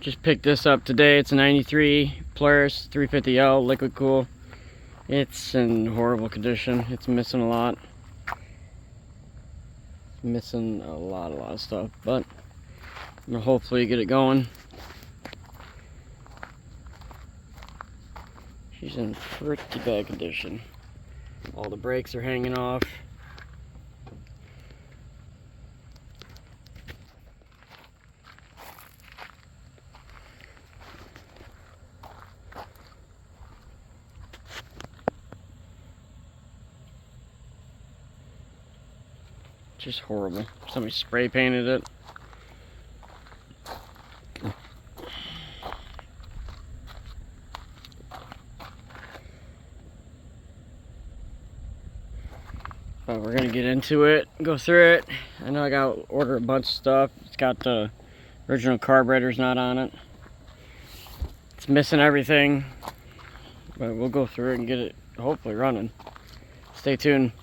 Just picked this up today. It's a 93 Polaris 350L liquid cool. It's in horrible condition. It's missing a lot. Missing a lot of stuff, but I'm gonna hopefully get it going. She's in pretty bad condition. All the brakes are hanging off. Just horrible. Somebody spray painted it. But we're gonna get into it, go through it. I know I gotta order a bunch of stuff. It's got the original carburetors not on it. It's missing everything. But we'll go through it and get it hopefully running. Stay tuned.